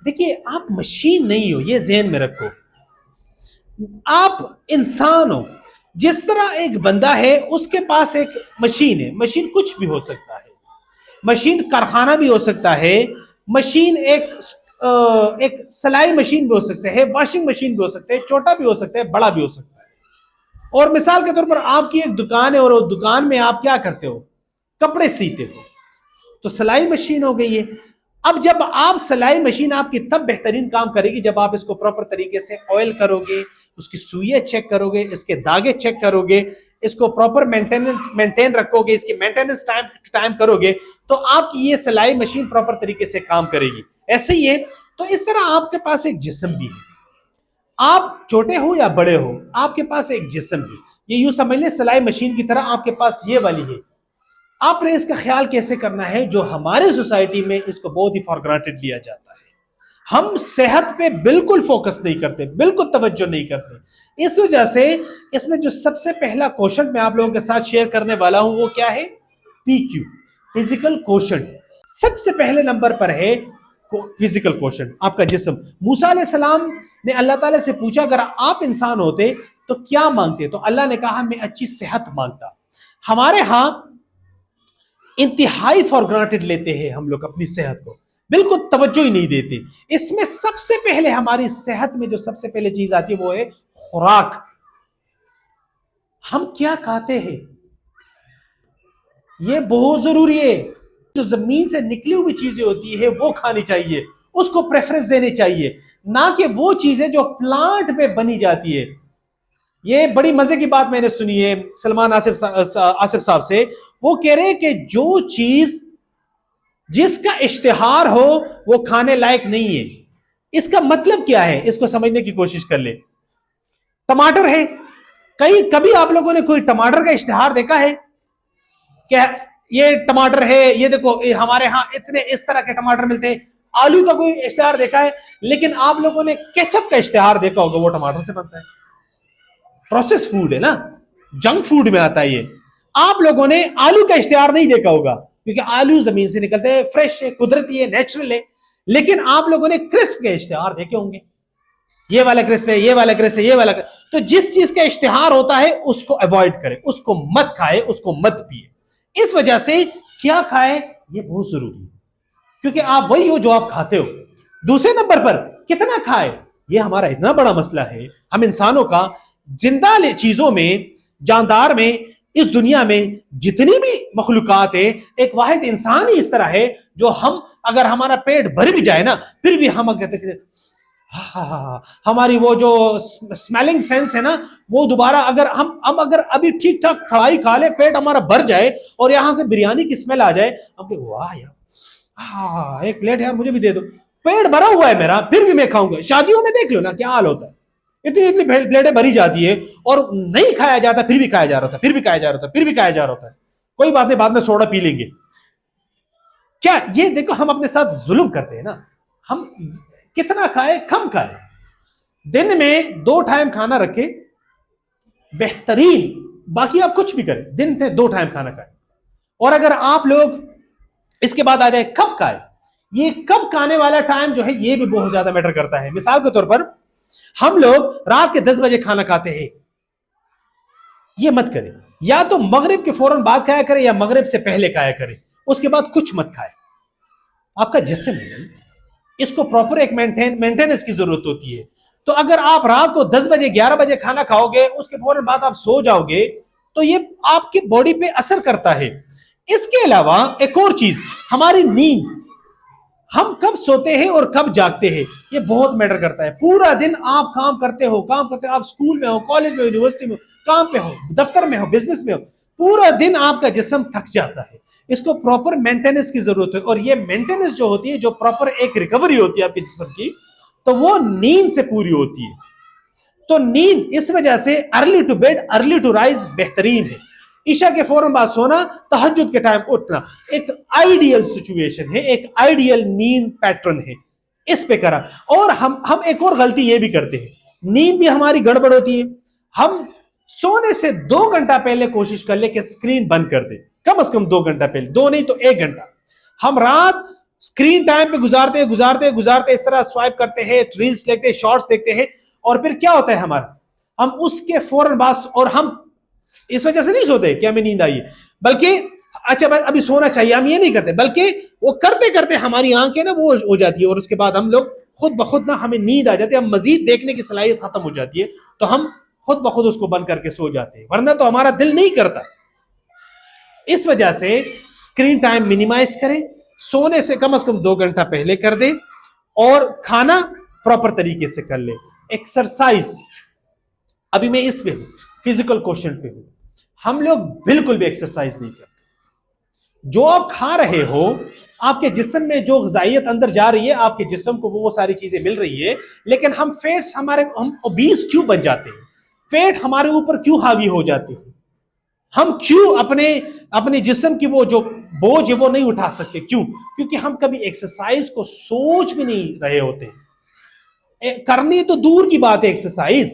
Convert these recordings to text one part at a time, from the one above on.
دیکھیے آپ مشین نہیں ہو، یہ ذہن میں رکھو، آپ انسان ہو. جس طرح ایک بندہ ہے اس کے پاس ایک مشین ہے، مشین کچھ بھی ہو سکتا ہے، مشین کارخانہ بھی ہو سکتا ہے، مشین ایک سلائی مشین بھی ہو سکتا ہے، واشنگ مشین بھی ہو سکتا ہے، چھوٹا بھی ہو سکتا ہے، بڑا بھی ہو سکتا ہے. اور مثال کے طور پر آپ کی ایک دکان ہے اور وہ دکان میں آپ کیا کرتے ہو؟ کپڑے سیتے ہو، تو سلائی مشین ہو گئی ہے. اب جب آپ سلائی مشین آپ کی تب بہترین کام کرے گی جب آپ اس کو پراپر طریقے سے آئل کرو گے، اس کی سوئیاں چیک کرو گے، اس کے داغے چیک کرو گے، اس کو پراپر مینٹین رکھو گے، اس کی مینٹیننس ٹائم کرو گے، تو آپ کی یہ سلائی مشین پراپر طریقے سے کام کرے گی. ایسے ہی ہے. تو اس طرح آپ کے پاس ایک جسم بھی ہے، آپ چھوٹے ہو یا بڑے ہو، آپ کے پاس ایک جسم ہے. یہ یوں سمجھ لیں سلائی مشین کی طرح آپ کے پاس یہ والی ہے. آپ نے اس کا خیال کیسے کرنا ہے؟ جو ہمارے سوسائٹی میں اس کو بہت ہی فار گرانٹیڈ لیا جاتا ہے. ہم صحت پہ بالکل فوکس نہیں کرتے، بالکل توجہ نہیں کرتے. اس وجہ سے اس میں جو سب سے پہلا کوشنٹ میں آپ لوگوں کے ساتھ شیئر کرنے والا ہوں وہ کیا ہے؟ پی کیو، فزیکل کوشنٹ. سب سے پہلے نمبر پر ہے فزیکل کوشنٹ، آپ کا جسم. موسیٰ علیہ السلام نے اللہ تعالیٰ سے پوچھا اگر آپ انسان ہوتے تو کیا مانگتے؟ تو اللہ نے کہا میں اچھی صحت مانگتا. ہمارے ہاں انتہائی فار گرانٹیڈ لیتے ہیں ہم لوگ اپنی صحت کو، بالکل توجہ ہی نہیں دیتے. اس میں سب سے پہلے ہماری صحت میں جو سب سے پہلے چیز آتی ہے وہ ہے خوراک. ہم کیا کھاتے ہیں یہ بہت ضروری ہے. جو زمین سے نکلی ہوئی چیزیں ہوتی ہے وہ کھانی چاہیے، اس کو پریفرنس دینی چاہیے، نہ کہ وہ چیزیں جو پلانٹ پہ بنی جاتی ہے. یہ بڑی مزے کی بات میں نے سنی ہے سلمان آصف صاحب سے. وہ کہہ رہے کہ جو چیز جس کا اشتہار ہو وہ کھانے لائق نہیں ہے. اس کا مطلب کیا ہے؟ اس کو سمجھنے کی کوشش کر لیں. ٹماٹر ہے، کبھی آپ لوگوں نے کوئی ٹماٹر کا اشتہار دیکھا ہے کہ یہ ٹماٹر ہے، یہ دیکھو ہمارے ہاں اتنے اس طرح کے ٹماٹر ملتے ہیں؟ آلو کا کوئی اشتہار دیکھا ہے؟ لیکن آپ لوگوں نے کیچپ کا اشتہار دیکھا ہوگا، وہ ٹماٹر سے بنتا ہے. پروسیس فوڈ ہے نا، جنک فوڈ میں آتا ہے یہ. آپ لوگوں نے آلو کا اشتہار نہیں دیکھا ہوگا کیونکہ آلو زمین سے نکلتے ہیں، فریش ہے، قدرتی ہے، نیچرل ہے. لیکن آپ لوگوں نے کرسپ کے اشتہار دیکھے ہوں گے، یہ والا کرسپ ہے، یہ والا کرسپ ہے، یہ والا. تو جس چیز کا اشتہار ہوتا ہے اس کو ایوائڈ کرے، اس کو مت کھائے، اس کو مت پیے. اس وجہ سے کیا کھائے یہ بہت ضروری ہے کیونکہ آپ وہی ہو جو آپ کھاتے ہو. دوسرے نمبر پر کتنا کھائے، یہ ہمارا اتنا بڑا مسئلہ ہے. ہم انسانوں کا زندہ چیزوں میں، جاندار میں، اس دنیا میں جتنی بھی مخلوقات ہے، ایک واحد انسان ہی اس طرح ہے جو ہم اگر ہمارا پیٹ بھر بھی جائے نا پھر بھی ہم ہماری وہ جو اسمیلنگ سینس ہے نا وہ دوبارہ اگر ہم اگر ابھی ٹھیک ٹھاک کھڑائی کھا لے، پیٹ ہمارا بھر جائے اور یہاں سے بریانی کی اسمیل آ جائے، ہم کہ واہ یار ایک پلیٹ یار مجھے بھی دے دو. پیٹ بھرا ہوا ہے میرا پھر بھی میں کھاؤں گا. شادیوں میں دیکھ لو نا کیا حال ہوتا ہے، اتنی پلیٹیں بھری جاتی ہے اور نہیں کھایا جاتا، پھر بھی کھایا جا رہا تھا، پھر بھی کھایا جا رہا تھا، پھر بھی کھایا جا رہا تھا. کوئی بات نہیں، بعد میں سوڈا پی لیں گے. کیا یہ دیکھو ہم اپنے ساتھ ظلم کرتے ہیں نا. ہم کتنا کھائے، کم کھائے. دن میں 2 ٹائم کھانا رکھے بہترین، باقی آپ کچھ بھی کریں، دن میں 2 ٹائم کھانا کھائے. اور اگر آپ لوگ اس کے بعد آ جائے کب کھائے، یہ کب کھانے والا ٹائم جو ہے یہ بھی بہت زیادہ میٹر کرتا ہے. مثال کے طور پر ہم لوگ رات کے 10 بجے کھانا کھاتے ہیں، یہ مت کریں. یا تو مغرب کے فوراً بعد کھایا کرے یا مغرب سے پہلے کھایا کرے، اس کے بعد کچھ مت کھائے. آپ کا جسم ہے، اس کو پراپر ایک مینٹیننس کی ضرورت ہوتی ہے. تو اگر آپ رات کو 10 بجے 11 بجے کھانا کھاؤ گے، اس کے فوراً بعد آپ سو جاؤ گے تو یہ آپ کی باڈی پہ اثر کرتا ہے. اس کے علاوہ ایک اور چیز، ہماری نیند، ہم کب سوتے ہیں اور کب جاگتے ہیں یہ بہت میٹر کرتا ہے. پورا دن آپ کام کرتے ہو، آپ اسکول میں ہو، کالج میں ہو، یونیورسٹی میں ہو، کام پہ ہو، دفتر میں ہو، بزنس میں ہو، پورا دن آپ کا جسم تھک جاتا ہے. اس کو پراپر مینٹیننس کی ضرورت ہے. اور یہ مینٹیننس جو ہوتی ہے، جو پراپر ایک ریکوری ہوتی ہے آپ کے جسم کی، تو وہ نیند سے پوری ہوتی ہے. تو نیند اس وجہ سے early to bed early to rise بہترین ہے. عشاء کے فوراً بعد سونا، تہجد کے ٹائم اٹھنا ایک آئیڈیل سچویشن ہے، ایک آئیڈیل نیند پیٹرن ہے. اس پہ کرا. اور ہم ایک اور غلطی یہ بھی کرتے ہیں، نیند بھی ہماری گڑبڑ ہوتی ہے. ہم سونے سے 2 گھنٹہ پہلے کوشش کر لیں کہ اسکرین بند کر دیں، کم از کم 2 گھنٹہ پہلے، 2 نہیں تو 1 گھنٹہ. ہم رات اسکرین ٹائم پہ گزارتے گزارتے گزارتے اس طرح سوائپ کرتے ہیں, ریلس دیکھتے ہیں, شارٹس دیکھتے ہیں, اور پھر کیا ہوتا ہے ہمارا, ہم اس کے فوراً بعد, اور ہم اس وجہ سے نہیں سوتے کہ ہمیں نیند آئی, بلکہ اچھا بس ابھی سونا چاہیے, ہم یہ نہیں کرتے, بلکہ وہ کرتے کرتے ہماری آنکھیں نا وہ ہو جاتی ہے, اور اس کے بعد ہم لوگ خود بخود نا ہمیں نیند آ جاتی ہے, ہم مزید دیکھنے کی صلاحیت ختم ہو جاتی ہے, تو ہم خود بخود اس کو بند کر کے سو جاتے ہیں, ورنہ تو ہمارا دل نہیں کرتا. اس وجہ سے اسکرین ٹائم منیمائز کریں, سونے سے کم از کم 2 گھنٹہ پہلے کر دیں, اور کھانا پراپر طریقے سے کر لیں. ایکسرسائز, ابھی میں اس پہ ہوں, فزیکل کوشن پہ ہوں, ہم لوگ بالکل بھی ایکسرسائز نہیں کرتے. جو آپ کھا رہے ہو, آپ کے جسم میں جو غذائیت اندر جا رہی ہے, آپ کے جسم کو وہ ساری چیزیں مل رہی ہے, لیکن ہم فیٹس ہم اوبیس کیوں بن جاتے ہیں, فیٹ ہمارے اوپر کیوں حاوی ہو جاتے ہیں, ہم کیوں اپنے جسم کی وہ جو بوجھ ہے وہ نہیں اٹھا سکتے, کیوں؟ کیونکہ ہم کبھی ایکسرسائز کو سوچ بھی نہیں رہے ہوتے. کرنی تو دور کی بات ہے ایکسرسائز,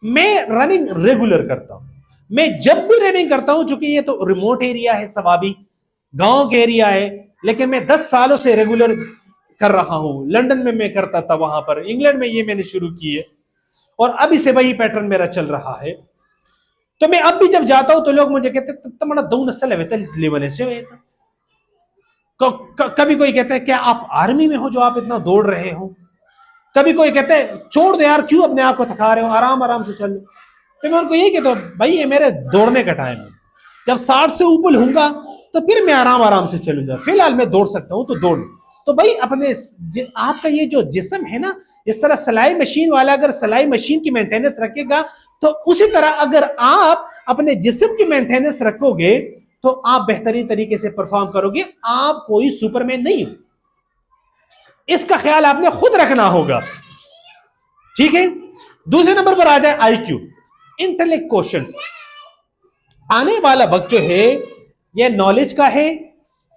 میں رننگ ریگولر کرتا ہوں, میں جب بھی رننگ کرتا ہوں, چونکہ یہ تو ریموٹ ایریا ہے, سوابی گاؤں کے ایریا ہے, لیکن میں 10 سالوں سے ریگولر کر رہا ہوں. لنڈن میں کرتا تھا, وہاں پر انگلینڈ میں یہ میں نے شروع کی ہے, اور ابھی سے وہی پیٹرن میرا چل رہا ہے. تو میں اب بھی جب جاتا ہوں تو لوگ مجھے کہتے ہیں تمہارا دو نسل ہے, کبھی کوئی کہتا ہے کیا آپ آرمی میں ہو جو آپ اتنا دوڑ رہے ہو, کبھی کوئی کہتا ہے چھوڑ دو یار, کیوں اپنے آپ کو تھکا رہے ہو, آرام آرام سے چل لو. تو میں ان کو یہی کہتا ہوں بھائی یہ میرے دوڑنے کا ٹائم ہے, جب 60 سے اوپر ہوں گا تو پھر میں آرام آرام سے چلوں گا, فی الحال میں دوڑ سکتا ہوں تو دوڑ. تو بھائی اپنے آپ کا یہ جو جسم ہے نا, اس طرح سلائی مشین والا اگر سلائی مشین کی مینٹیننس رکھے گا, تو اسی طرح اگر آپ اپنے جسم کی مینٹیننس رکھو گے تو آپ بہترین طریقے سے پرفارم کرو گے. آپ کوئی سپر مین نہیں ہو, اس کا خیال آپ نے خود رکھنا ہوگا, ٹھیک ہے. دوسرے نمبر پر آ جائے آئی کیو, انٹلیکٹ کوشن. آنے والا وقت جو ہے یہ نالج کا ہے,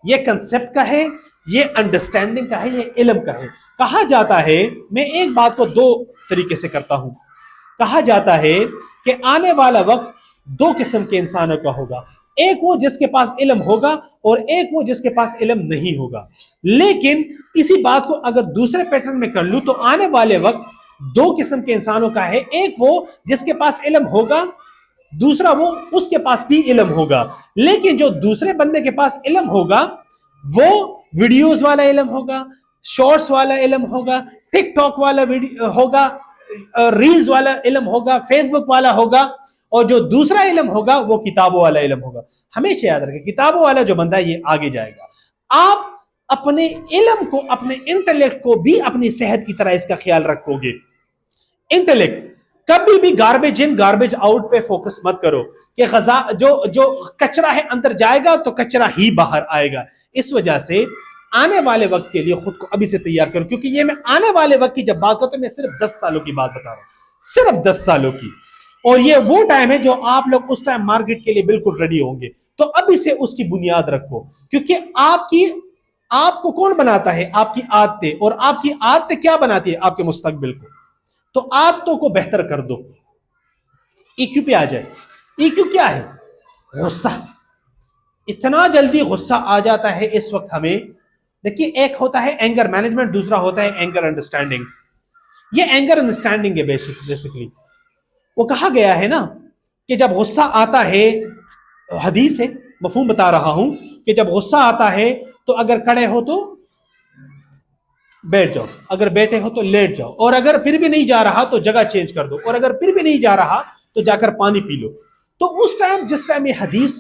یہ کنسپٹ کا ہے, یہ انڈرسٹینڈنگ کا ہے, یہ علم کا ہے. کہا جاتا ہے, میں ایک بات کو 2 طریقے سے کرتا ہوں, کہا جاتا ہے کہ آنے والا وقت 2 قسم کے انسانوں کا ہوگا, ایک وہ جس کے پاس علم ہوگا اور ایک وہ جس کے پاس علم نہیں ہوگا. لیکن اسی بات کو اگر دوسرے پیٹرن میں کر لوں تو آنے والے وقت 2 قسم کے انسانوں کا ہے, ایک وہ جس کے پاس علم ہوگا, دوسرا وہ اس کے پاس بھی علم ہوگا. لیکن جو دوسرے بندے کے پاس علم ہوگا وہ ویڈیوز والا علم ہوگا, شارٹس والا علم ہوگا, ٹک ٹاک والا ہوگا, ریلز والا علم ہوگا, فیس بک والا ہوگا, اور جو دوسرا علم ہوگا وہ کتابوں والا علم ہوگا. ہمیشہ یاد رکھیں کتابوں والا جو بندہ ہے یہ آگے جائے گا. آپ اپنے علم کو, اپنے انٹلیکٹ کو بھی اپنی صحت کی طرح اس کا خیال رکھو گے. انٹلیکٹ کبھی بھی گاربیج ان گاربیج آؤٹ پہ فوکس مت کرو کہ غذا جو کچرا ہے اندر جائے گا تو کچرا ہی باہر آئے گا. اس وجہ سے آنے والے وقت کے لیے خود کو ابھی سے تیار کرو, کیونکہ یہ میں آنے والے وقت کی جب بات کرتا ہوں میں صرف 10 سالوں کی بات بتا رہا ہوں, صرف 10 سالوں کی, اور یہ وہ ٹائم ہے جو آپ لوگ اس ٹائم مارکیٹ کے لیے بالکل ریڈی ہوں گے. تو ابھی سے اس کی بنیاد رکھو, کیونکہ آپ کو کون بناتا ہے, آپ کی عادتیں, اور آپ کی عادتیں کیا بناتی ہے آپ کے مستقبل کو. تو عادتوں کو بہتر کر دو. ای کیو پہ آ جائے. ای کیو کیا ہے؟ غصہ. اتنا جلدی غصہ آ جاتا ہے اس وقت ہمیں. دیکھیے ایک ہوتا ہے اینگر مینجمنٹ, دوسرا ہوتا ہے اینگر انڈرسٹینڈنگ. یہ اینگر انڈرسٹینڈنگ ہے بیسکلی. وہ کہا گیا ہے نا کہ جب غصہ آتا ہے, حدیث ہے, مفہوم بتا رہا ہوں, کہ جب غصہ آتا ہے تو اگر کھڑے ہو تو بیٹھ جاؤ, اگر بیٹھے ہو تو لیٹ جاؤ, اور اگر پھر بھی نہیں جا رہا تو جگہ چینج کر دو, اور اگر پھر بھی نہیں جا رہا تو جا کر پانی پی لو. تو اس ٹائم جس ٹائم یہ حدیث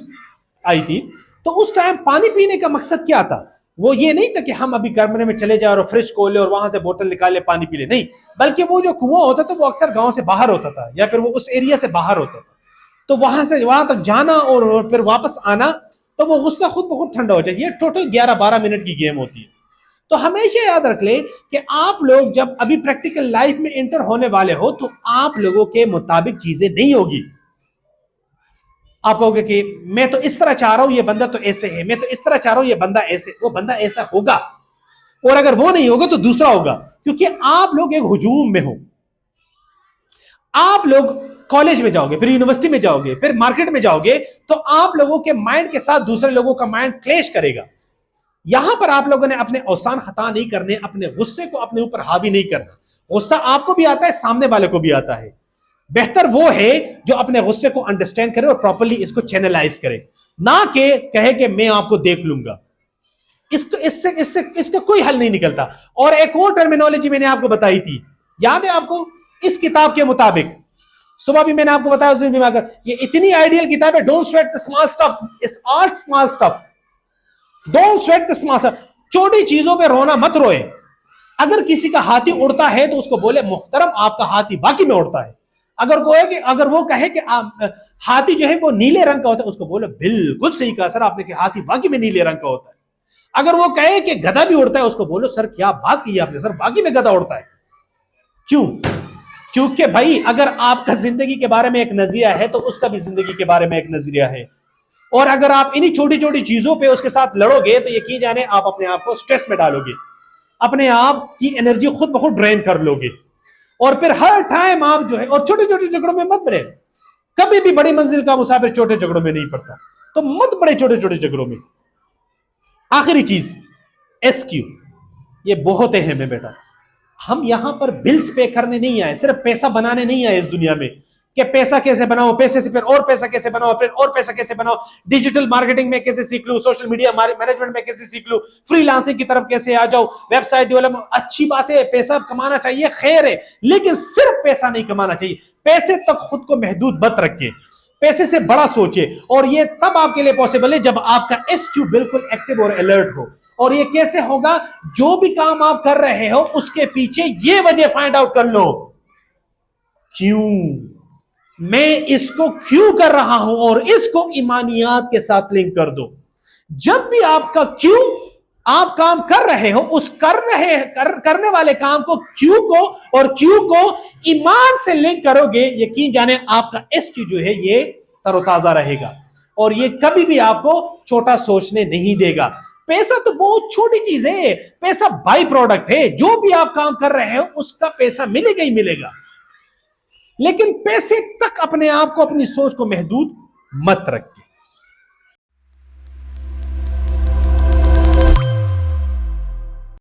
آئی تھی تو اس ٹائم پانی پینے کا مقصد کیا تھا؟ وہ یہ نہیں تھا کہ ہم ابھی کمرے میں چلے جائیں اور فریج کھول لیں اور وہاں سے بوتل نکال لیں پانی پی لیں, نہیں, بلکہ وہ جو کنواں ہوتا تھا وہ اکثر گاؤں سے باہر ہوتا تھا یا پھر وہ اس ایریا سے باہر ہوتا تھا. تو وہاں سے وہاں تک جانا اور پھر واپس آنا, تو وہ غصہ خود بخود ٹھنڈا ہو جائے. یہ ٹوٹل 11-12 منٹ کی گیم ہوتی ہے. تو ہمیشہ یاد رکھ لیں کہ آپ لوگ جب ابھی پریکٹیکل لائف میں انٹر ہونے والے ہو تو آپ لوگوں کے مطابق چیزیں نہیں ہوگی. آپ کہو گے کہ میں تو اس طرح چاہ رہا ہوں, یہ بندہ تو ایسے ہے, میں تو اس طرح چاہ رہا ہوں, یہ بندہ ایسے, وہ بندہ ایسا ہوگا, اور اگر وہ نہیں ہوگا تو دوسرا ہوگا. کیونکہ آپ لوگ ایک ہجوم میں ہو. آپ لوگ کالج میں جاؤ گے, پھر یونیورسٹی میں جاؤ گے, پھر مارکیٹ میں جاؤ گے, تو آپ لوگوں کے مائنڈ کے ساتھ دوسرے لوگوں کا مائنڈ کلیش کرے گا. یہاں پر آپ لوگوں نے اپنے اوسان خطا نہیں کرنے, اپنے غصے کو اپنے اوپر حاوی نہیں کرنا. غصہ آپ کو بھی آتا ہے, سامنے والے کو بھی آتا ہے. بہتر وہ ہے جو اپنے غصے کو انڈرسٹینڈ کرے اور پراپرلی اس کو چینلائز کرے, نہ کہ کہے کہ میں آپ کو دیکھ لوں گا. اس کا کوئی حل نہیں نکلتا. اور ایک اور ٹرمینالوجی میں نے آپ کو بتائی تھی, یاد ہے آپ کو, اس کتاب کے مطابق, صبح بھی میں نے آپ کو بتایا, اس دن بھی میں یہ اتنی آئیڈیل کتاب ہے, don't sweat the small stuff, it's all small stuff, don't sweat the small stuff. چھوٹی چیزوں پہ رونا مت روئے. اگر کسی کا ہاتھی اڑتا ہے تو اس کو بولے محترم آپ کا ہاتھی واقعی میں اڑتا ہے. اگر وہ کہے کہ ہاتھی جو ہے وہ نیلے رنگ کا ہوتا ہے, اس کو بولے بالکل صحیح کہا سر آپ نے کہ ہاتھی واقعی میں نیلے رنگ کا ہوتا ہے. اگر وہ کہے کہ گدھا بھی اڑتا ہے, اس کو بولو سر کیا بات کی آپ نے, سر واقعی میں گدھا اڑتا ہے. کیوں؟ کیونکہ بھائی اگر آپ کا زندگی کے بارے میں ایک نظریہ ہے تو اس کا بھی زندگی کے بارے میں ایک نظریہ ہے. اور اگر آپ انہی چھوٹی چھوٹی چیزوں پہ اس کے ساتھ لڑو گے تو یقین جانے آپ اپنے آپ کو سٹریس میں ڈالو گے, اپنے آپ کی انرجی خود بخود ڈرین کر لو گے. اور پھر ہر ٹائم آپ جو ہے, اور چھوٹے چھوٹے جھگڑوں میں مت بڑھے. کبھی بھی بڑی منزل کا مسافر چھوٹے جھگڑوں میں نہیں پڑتا, تو مت بڑے چھوٹے چھوٹے جھگڑوں میں. آخری چیز ایس کیو, یہ بہت اہم ہے بیٹا. ہم یہاں پر بلز پے کرنے نہیں آئے, صرف پیسہ بنانے نہیں آئے اس دنیا میں کہ پیسہ کیسے بناؤ, پیسے سے پھر اور پیسہ کیسے بناؤ, پھر اور پیسہ کیسے بناؤ, ڈیجیٹل مارکیٹنگ میں کیسے سیکھ لوں, سوشل میڈیا مینجمنٹ میں کیسے سیکھ لوں, فری لانسنگ کی طرف کیسے آ جاؤ, ویب سائٹ ڈیولپمنٹ. اچھی بات ہے, پیسہ کمانا چاہیے, خیر ہے, لیکن صرف پیسہ نہیں کمانا چاہیے. پیسے تک خود کو محدود مت رکھے, پیسے سے بڑا سوچے. اور یہ تب آپ کے لیے پاسبل ہے جب آپ کا ایس کیو بالکل ایکٹیو اور الرٹ ہو. اور یہ کیسے ہوگا؟ جو بھی کام آپ کر رہے ہو اس کے پیچھے یہ وجہ فائنڈ آؤٹ کر لو, کیوں میں اس کو کیوں کر رہا ہوں, اور اس کو ایمانیات کے ساتھ لنک کر دو. جب بھی آپ کا کیوں آپ کام کر رہے ہو, اس کرنے والے کام کو کیوں کو ایمان سے لنک کرو گے, یقین جانے آپ کا ایس کیو جو ہے یہ تر و تازہ رہے گا, اور یہ کبھی بھی آپ کو چھوٹا سوچنے نہیں دے گا. پیسہ تو بہت چھوٹی چیز ہے, پیسہ بائی پروڈکٹ ہے. جو بھی آپ کام کر رہے ہو اس کا پیسہ ملے گا ہی ملے گا, لیکن پیسے تک اپنے آپ کو, اپنی سوچ کو محدود مت رکھیں.